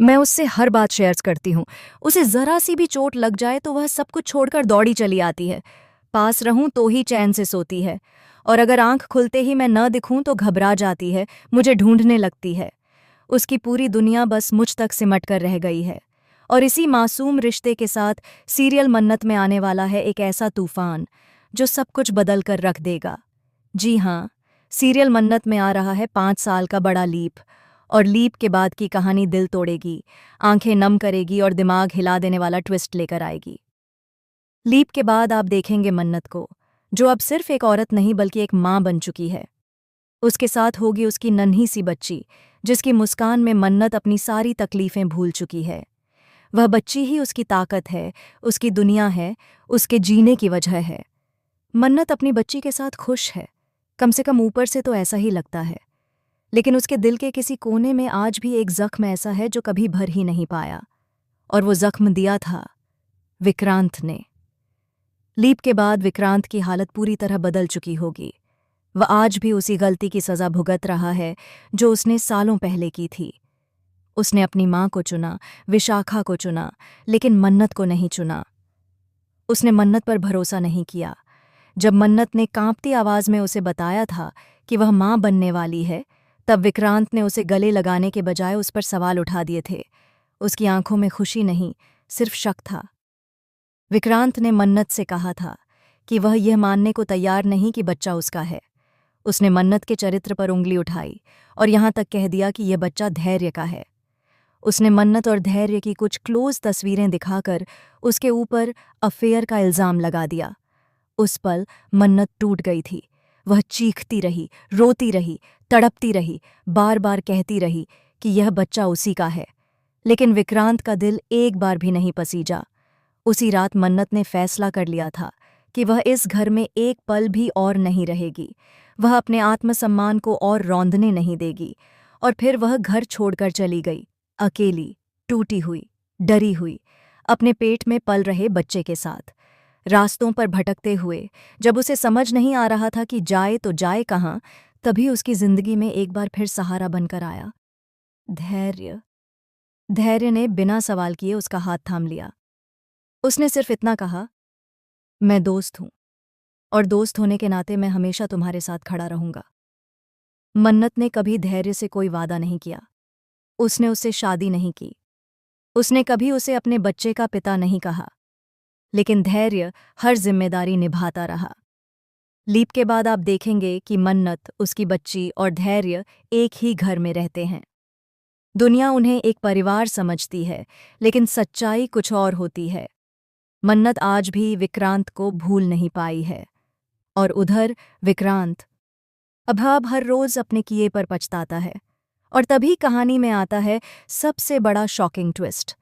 मैं उससे हर बात शेयर करती हूँ। उसे ज़रा सी भी चोट लग जाए तो वह सब कुछ छोड़कर दौड़ी चली आती है। पास रहूं तो ही चैन से सोती है, और अगर आंख खुलते ही मैं न दिखूं तो घबरा जाती है, मुझे ढूंढने लगती है। उसकी पूरी दुनिया बस मुझ तक सिमट कर रह गई है। और इसी मासूम रिश्ते के साथ सीरियल मन्नत में आने वाला है एक ऐसा तूफान जो सब कुछ बदल कर रख देगा। जी हाँ, सीरियल मन्नत में आ रहा है 5 साल का बड़ा लीप। और लीप के बाद की कहानी दिल तोड़ेगी, आंखें नम करेगी और दिमाग हिला देने वाला ट्विस्ट लेकर आएगी। लीप के बाद आप देखेंगे मन्नत को, जो अब सिर्फ एक औरत नहीं बल्कि एक माँ बन चुकी है। उसके साथ होगी उसकी नन्ही सी बच्ची, जिसकी मुस्कान में मन्नत अपनी सारी तकलीफें भूल चुकी है। वह बच्ची ही उसकी ताकत है, उसकी दुनिया है, उसके जीने की वजह है। मन्नत अपनी बच्ची के साथ खुश है, कम से कम ऊपर से तो ऐसा ही लगता है। लेकिन उसके दिल के किसी कोने में आज भी एक जख्म ऐसा है जो कभी भर ही नहीं पाया, और वो जख्म दिया था विक्रांत ने। लीप के बाद विक्रांत की हालत पूरी तरह बदल चुकी होगी। वह आज भी उसी गलती की सज़ा भुगत रहा है जो उसने सालों पहले की थी। उसने अपनी माँ को चुना, विशाखा को चुना, लेकिन मन्नत को नहीं चुना। उसने मन्नत पर भरोसा नहीं किया। जब मन्नत ने कांपती आवाज़ में उसे बताया था कि वह माँ बनने वाली है, तब विक्रांत ने उसे गले लगाने के बजाय उस पर सवाल उठा दिए थे। उसकी आंखों में खुशी नहीं, सिर्फ शक था। विक्रांत ने मन्नत से कहा था कि वह यह मानने को तैयार नहीं कि बच्चा उसका है। उसने मन्नत के चरित्र पर उंगली उठाई और यहाँ तक कह दिया कि यह बच्चा धैर्य का है। उसने मन्नत और धैर्य की कुछ क्लोज तस्वीरें दिखाकर उसके ऊपर अफेयर का इल्ज़ाम लगा दिया। उस पल मन्नत टूट गई थी। वह चीखती रही, रोती रही, तड़पती रही, बार बार कहती रही कि यह बच्चा उसी का है। लेकिन विक्रांत का दिल एक बार भी नहीं पसीजा। उसी रात मन्नत ने फैसला कर लिया था कि वह इस घर में एक पल भी और नहीं रहेगी। वह अपने आत्मसम्मान को और रौंदने नहीं देगी। और फिर वह घर छोड़कर चली गई, अकेली, टूटी हुई, डरी हुई, अपने पेट में पल रहे बच्चे के साथ। रास्तों पर भटकते हुए, जब उसे समझ नहीं आ रहा था कि जाए तो जाए कहाँ, तभी उसकी जिंदगी में एक बार फिर सहारा बनकर आया धैर्य। धैर्य ने बिना सवाल किए उसका हाथ थाम लिया। उसने सिर्फ इतना कहा, मैं दोस्त हूं, और दोस्त होने के नाते मैं हमेशा तुम्हारे साथ खड़ा रहूंगा। मन्नत ने कभी धैर्य से कोई वादा नहीं किया। उसने उससे शादी नहीं की। उसने कभी उसे अपने बच्चे का पिता नहीं कहा। लेकिन धैर्य हर जिम्मेदारी निभाता रहा। लीप के बाद आप देखेंगे कि मन्नत, उसकी बच्ची और धैर्य एक ही घर में रहते हैं। दुनिया उन्हें एक परिवार समझती है, लेकिन सच्चाई कुछ और होती है। मन्नत आज भी विक्रांत को भूल नहीं पाई है, और उधर विक्रांत अब हर रोज अपने किए पर पछताता है। और तभी कहानी में आता है सबसे बड़ा शॉकिंग ट्विस्ट।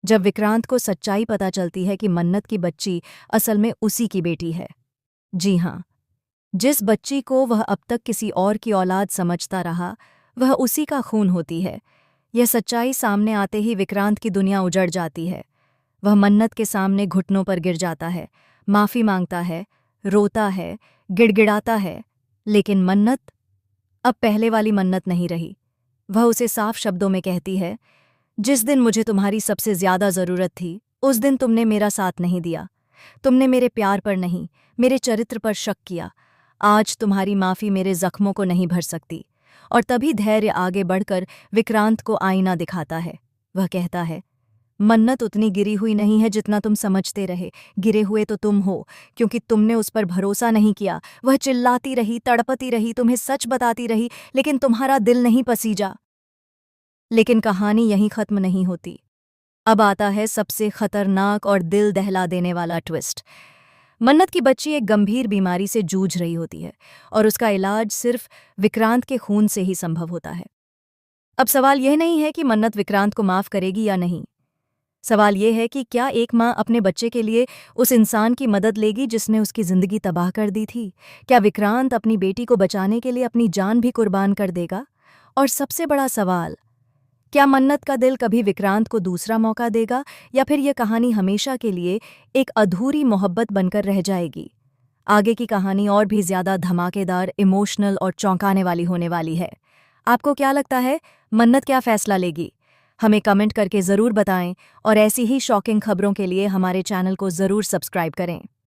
जब विक्रांत को सच्चाई पता चलती है कि मन्नत की बच्ची असल में उसी की बेटी है। जी हाँ, जिस बच्ची को वह अब तक किसी और की औलाद समझता रहा, वह उसी का खून होती है। यह सच्चाई सामने आते ही विक्रांत की दुनिया उजड़ जाती है। वह मन्नत के सामने घुटनों पर गिर जाता है, माफ़ी मांगता है, रोता है, गिड़गिड़ाता है। लेकिन मन्नत अब पहले वाली मन्नत नहीं रही। वह उसे साफ शब्दों में कहती है, जिस दिन मुझे तुम्हारी सबसे ज्यादा जरूरत थी, उस दिन तुमने मेरा साथ नहीं दिया। तुमने मेरे प्यार पर नहीं, मेरे चरित्र पर शक किया। आज तुम्हारी माफ़ी मेरे जख्मों को नहीं भर सकती। और तभी धैर्य आगे बढ़कर विक्रांत को आईना दिखाता है। वह कहता है, मन्नत उतनी गिरी हुई नहीं है जितना तुम समझते रहे। गिरे हुए तो तुम हो, क्योंकि तुमने उस पर भरोसा नहीं किया। वह चिल्लाती रही, तड़पती रही, तुम्हें सच बताती रही, लेकिन तुम्हारा दिल नहीं पसीजा। लेकिन कहानी यहीं खत्म नहीं होती। अब आता है सबसे खतरनाक और दिल दहला देने वाला ट्विस्ट। मन्नत की बच्ची एक गंभीर बीमारी से जूझ रही होती है, और उसका इलाज सिर्फ विक्रांत के खून से ही संभव होता है। अब सवाल यह नहीं है कि मन्नत विक्रांत को माफ करेगी या नहीं। सवाल यह है कि क्या एक माँ अपने बच्चे के लिए उस इंसान की मदद लेगी जिसने उसकी जिंदगी तबाह कर दी थी? क्या विक्रांत अपनी बेटी को बचाने के लिए अपनी जान भी कुर्बान कर देगा? और सबसे बड़ा सवाल, क्या मन्नत का दिल कभी विक्रांत को दूसरा मौका देगा, या फिर यह कहानी हमेशा के लिए एक अधूरी मोहब्बत बनकर रह जाएगी? आगे की कहानी और भी ज्यादा धमाकेदार, इमोशनल और चौंकाने वाली होने वाली है। आपको क्या लगता है, मन्नत क्या फैसला लेगी? हमें कमेंट करके ज़रूर बताएं और ऐसी ही शॉकिंग खबरों के लिए हमारे चैनल को ज़रूर सब्सक्राइब करें।